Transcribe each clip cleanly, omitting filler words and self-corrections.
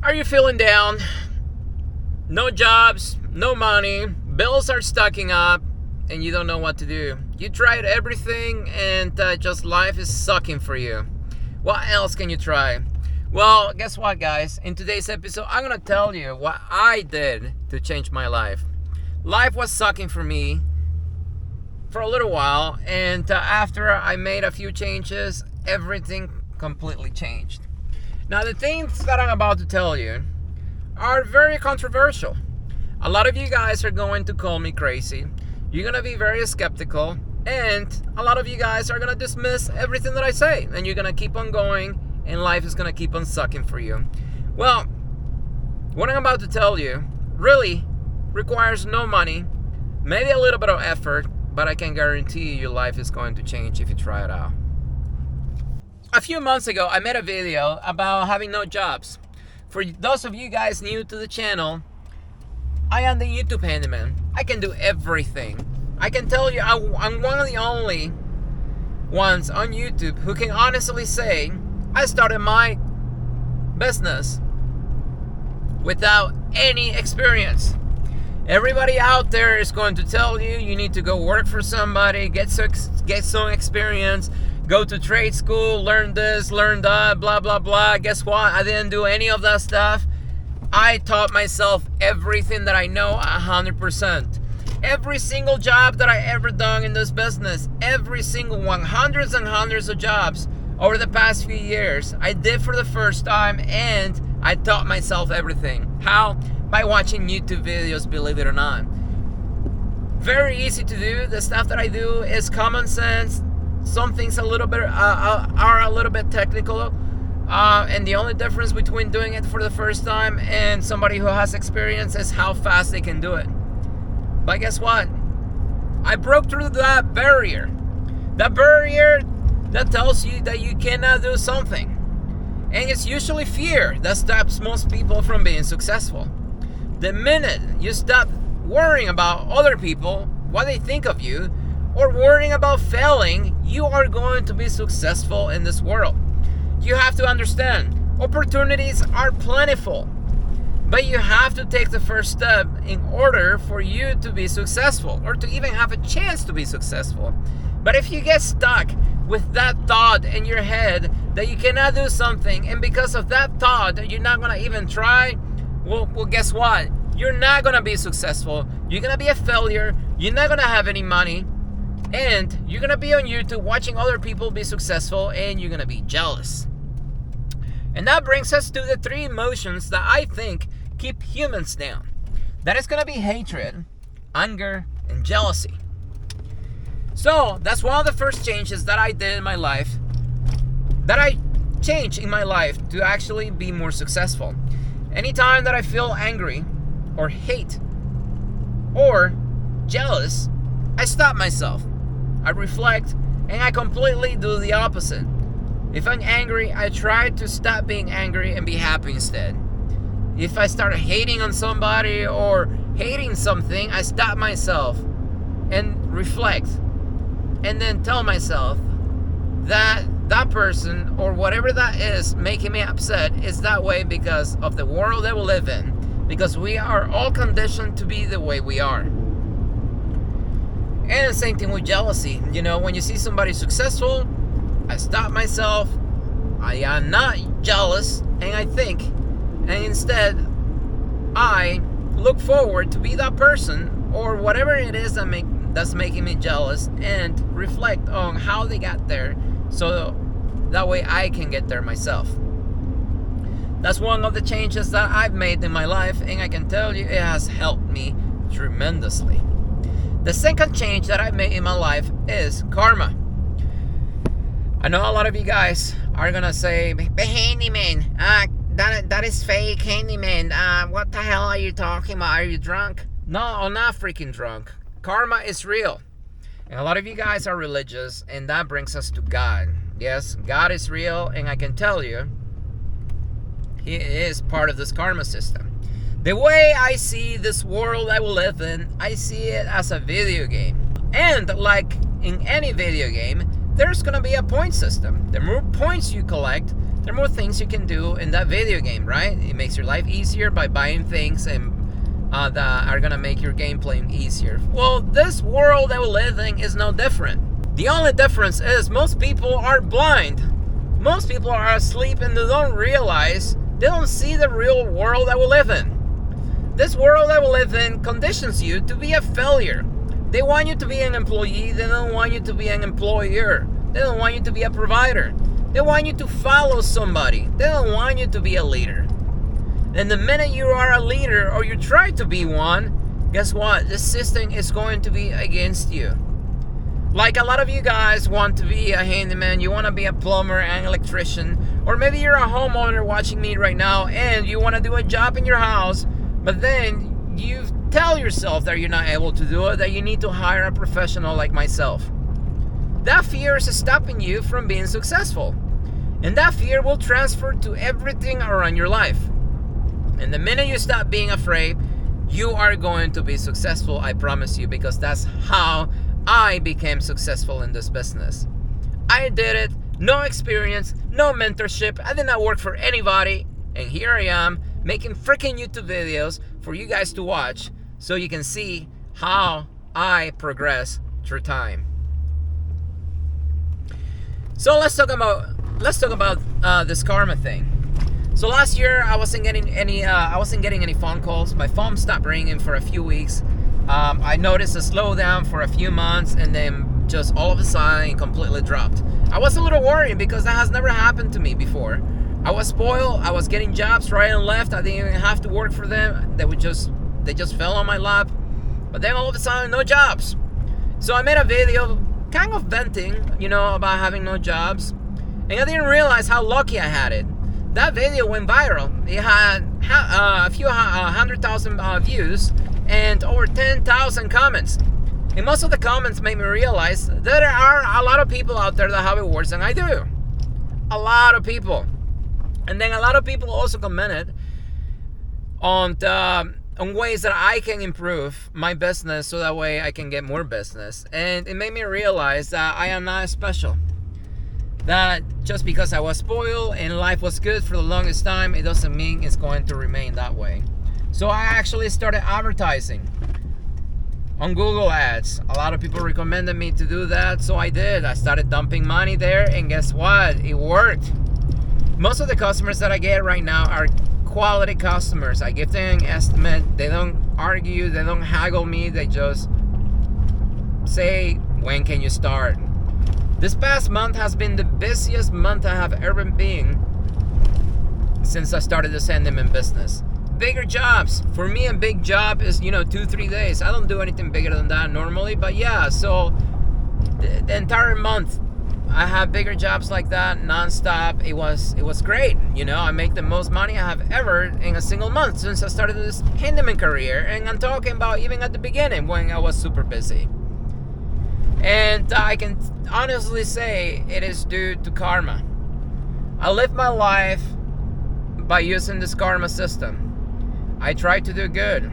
Are you feeling down? No jobs, no money, bills are stacking up, and you don't know what to do. You tried everything and just life is sucking for you. What else can you try? Well, guess what, guys? In today's episode, I'm gonna tell you what I did to change my life. Life was sucking for me for a little while, and after I made a few changes, everything completely changed. Now, the things that I'm about to tell you are very controversial. A lot of you guys are going to call me crazy. You're going to be very skeptical, and a lot of you guys are going to dismiss everything that I say, and you're going to keep on going, and life is going to keep on sucking for you. Well, what I'm about to tell you really requires no money, maybe a little bit of effort, but I can guarantee you your life is going to change if you try it out. A few months ago, I made a video about having no jobs. For those of you guys new to the channel, I am the YouTube handyman. I can do everything. I can tell you I'm one of the only ones on YouTube who can honestly say I started my business without any experience. Everybody out there is going to tell you you need to go work for somebody, get some experience, go to trade school, learn this, learn that, blah, blah, blah. Guess what? I didn't do any of that stuff. I taught myself everything that I know 100%. Every single job that I ever done in this business, every single one, hundreds and hundreds of jobs over the past few years, I did for the first time, and I taught myself everything. How? By watching YouTube videos, believe it or not. Very easy to do. The stuff that I do is common sense. Some things are a little bit technical, and the only difference between doing it for the first time and somebody who has experience is how fast they can do it. But guess what? I broke through that barrier. That barrier that tells you that you cannot do something. And it's usually fear that stops most people from being successful. The minute you stop worrying about other people, what they think of you, or worrying about failing, you are going to be successful in this world. You have to understand, opportunities are plentiful, but you have to take the first step in order for you to be successful, or to even have a chance to be successful. But if you get stuck with that thought in your head that you cannot do something, and because of that thought you're not going to even try, well, guess what? You're not going to be successful. You're going to be a failure. You're not going to have any money. And you're going to be on YouTube watching other people be successful, and you're going to be jealous. And that brings us to the three emotions that I think keep humans down. That is going to be hatred, anger, and jealousy. So that's one of the first changes that I did in my life, that I changed in my life to actually be more successful. Anytime that I feel angry or hate or jealous, I stop myself. I reflect, and I completely do the opposite. If I'm angry, I try to stop being angry and be happy instead. If I start hating on somebody or hating something, I stop myself and reflect, and then tell myself that that person or whatever that is making me upset is that way because of the world that we live in, because we are all conditioned to be the way we are. And the same thing with jealousy. You know, when you see somebody successful, I stop myself, I am not jealous, and I think, and instead I look forward to be that person or whatever it is that's making me jealous, and reflect on how they got there, so that way I can get there myself. That's one of the changes that I've made in my life, and I can tell you it has helped me tremendously. The second change that I've made in my life is karma. I know a lot of you guys are gonna say, "But handyman, that is fake, handyman. What the hell are you talking about? Are you drunk?" No, I'm not freaking drunk. Karma is real. And a lot of you guys are religious, and that brings us to God. Yes, God is real, and I can tell you, He is part of this karma system. The way I see this world I will live in, I see it as a video game. And like in any video game, there's gonna be a point system. The more points you collect, there are more things you can do in that video game, right? It makes your life easier by buying things and that are gonna make your gameplay easier. Well, this world that we live in is no different. The only difference is most people are blind. Most people are asleep and they don't realize, they don't see the real world that we live in. This world that we live in conditions you to be a failure. They want you to be an employee, they don't want you to be an employer. They don't want you to be a provider. They want you to follow somebody. They don't want you to be a leader. And the minute you are a leader or you try to be one, guess what? The system is going to be against you. Like a lot of you guys want to be a handyman, you want to be a plumber, an electrician, or maybe you're a homeowner watching me right now and you want to do a job in your house, but then you tell yourself that you're not able to do it, that you need to hire a professional like myself. That fear is stopping you from being successful. And that fear will transfer to everything around your life. And the minute you stop being afraid, you are going to be successful, I promise you, because that's how I became successful in this business. I did it, no experience, no mentorship, I did not work for anybody, and here I am making freaking YouTube videos for you guys to watch so you can see how I progress through time. So let's talk about this karma thing. So last year I wasn't getting any phone calls. My phone stopped ringing for a few weeks. I noticed a slowdown for a few months, and then just all of a sudden it completely dropped. I was a little worried because that has never happened to me before. I was spoiled. I was getting jobs right and left. I didn't even have to work for them. They just fell on my lap. But then all of a sudden, no jobs. So I made a video kind of venting, about having no jobs. And I didn't realize how lucky I had it. That video went viral. It had a few 100,000 views and over 10,000 comments. And most of the comments made me realize that there are a lot of people out there that have it worse than I do. A lot of people. And then a lot of people also commented on ways that I can improve my business so that way I can get more business. And it made me realize that I am not special. That just because I was spoiled and life was good for the longest time, it doesn't mean it's going to remain that way. So I actually started advertising on Google Ads. A lot of people recommended me to do that, so I did. I started dumping money there, and guess what? It worked. Most of the customers that I get right now are quality customers. I give them an estimate. They don't argue. They don't haggle me. They just say, when can you start? This past month has been the busiest month I have ever been since I started this Handyman business. Bigger jobs. For me, a big job is, 2-3 days. I don't do anything bigger than that normally, but yeah, so the entire month I have bigger jobs like that nonstop. It was great. I make the most money I have ever in a single month since I started this handyman career, and I'm talking about even at the beginning when I was super busy. And I can honestly say it is due to karma. I live my life by using this karma system. I try to do good.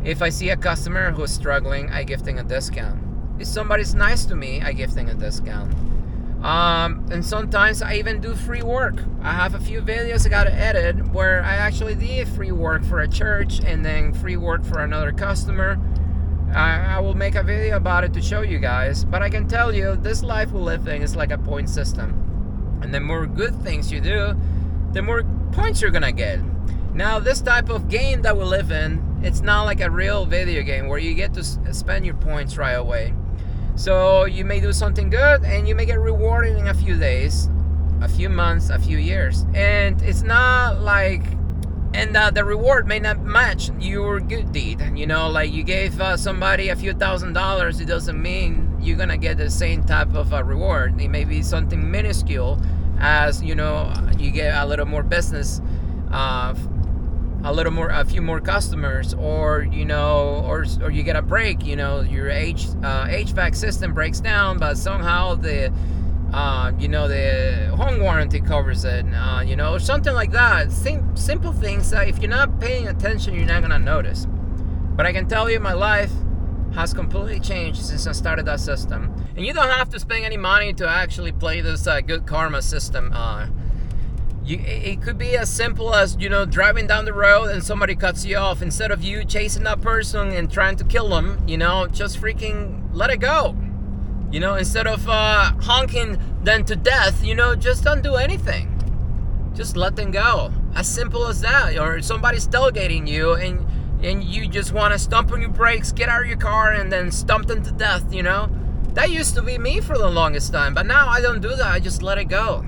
If I see a customer who's struggling, I give them a discount. If somebody's nice to me, I give them a discount. And sometimes I even do free work. I have a few videos I gotta edit where I actually did free work for a church and then free work for another customer. I will make a video about it to show you guys, but I can tell you this life we live in is like a point system, and the more good things you do, the more points you're gonna get. Now this type of game that we live in, it's not like a real video game where you get to spend your points right away. So you may do something good and you may get rewarded in a few days, a few months, a few years, and it's not like, and the reward may not match your good deed. Like you gave somebody a few $1,000s, it doesn't mean you're gonna get the same type of reward. It may be something minuscule, as you get a little more business, a few more customers, or you get a break. Your HVAC system breaks down, but somehow the home warranty covers it, or something like that. Simple things that if you're not paying attention, you're not gonna notice. But I can tell you, my life has completely changed since I started that system. And you don't have to spend any money to actually play this good karma system. It could be as simple as, driving down the road and somebody cuts you off. Instead of you chasing that person and trying to kill them, just freaking let it go. Instead of honking them to death, just don't do anything. Just let them go. As simple as that. Or somebody's tailgating you and you just want to stomp on your brakes, get out of your car, and then stomp them to death, That used to be me for the longest time, but now I don't do that. I just let it go.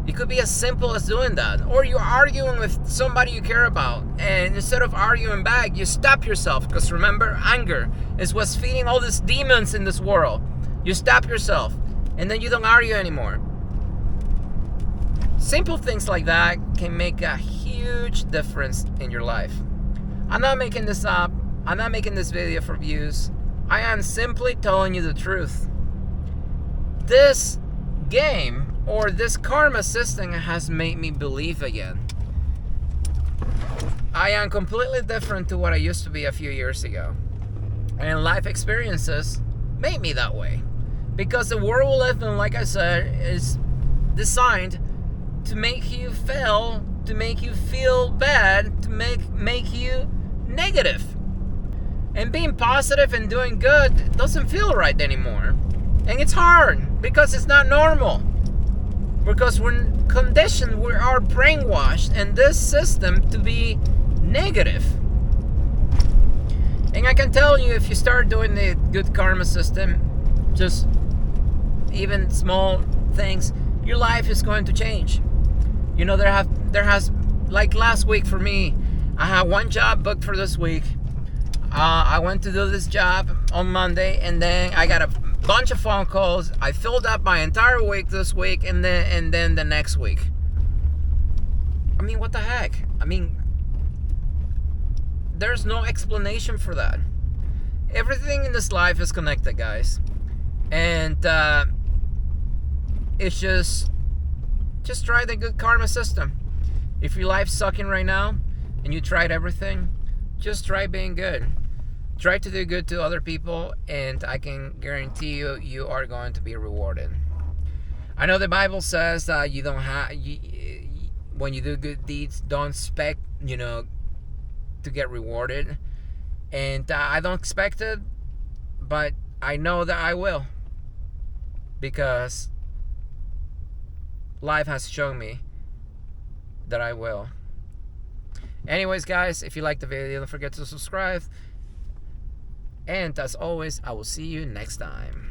It could be as simple as doing that. Or you're arguing with somebody you care about, and instead of arguing back, you stop yourself. Because remember, anger is what's feeding all these demons in this world. You stop yourself, and then you don't argue anymore. Simple things like that can make a huge difference in your life. I'm not making this up. I'm not making this video for views. I am simply telling you the truth. This game or this karma system has made me believe again. I am completely different to what I used to be a few years ago. And life experiences made me that way. Because the world we live in, like I said, is designed to make you fail, to make you feel bad, to make you negative. And being positive and doing good doesn't feel right anymore. And it's hard because it's not normal. Because we're conditioned, we are brainwashed in this system to be negative. And I can tell you, if you start doing the good karma system, just even small things, your life is going to change. There has, like last week for me, I had one job booked for this week. I went to do this job on Monday, and then I got a bunch of phone calls. I filled up my entire week this week, and then the next week. I mean, what the heck? I mean, there's no explanation for that. Everything in this life is connected, guys. And it's just try the good karma system. If your life's sucking right now and you tried everything, just try being good. Try to do good to other people, and I can guarantee you are going to be rewarded. I know the Bible says that you don't have, when you do good deeds, don't expect, to get rewarded. And I don't expect it, but I know that I will. Because life has shown me that I will. Anyways, guys, if you liked the video, don't forget to subscribe. And as always, I will see you next time.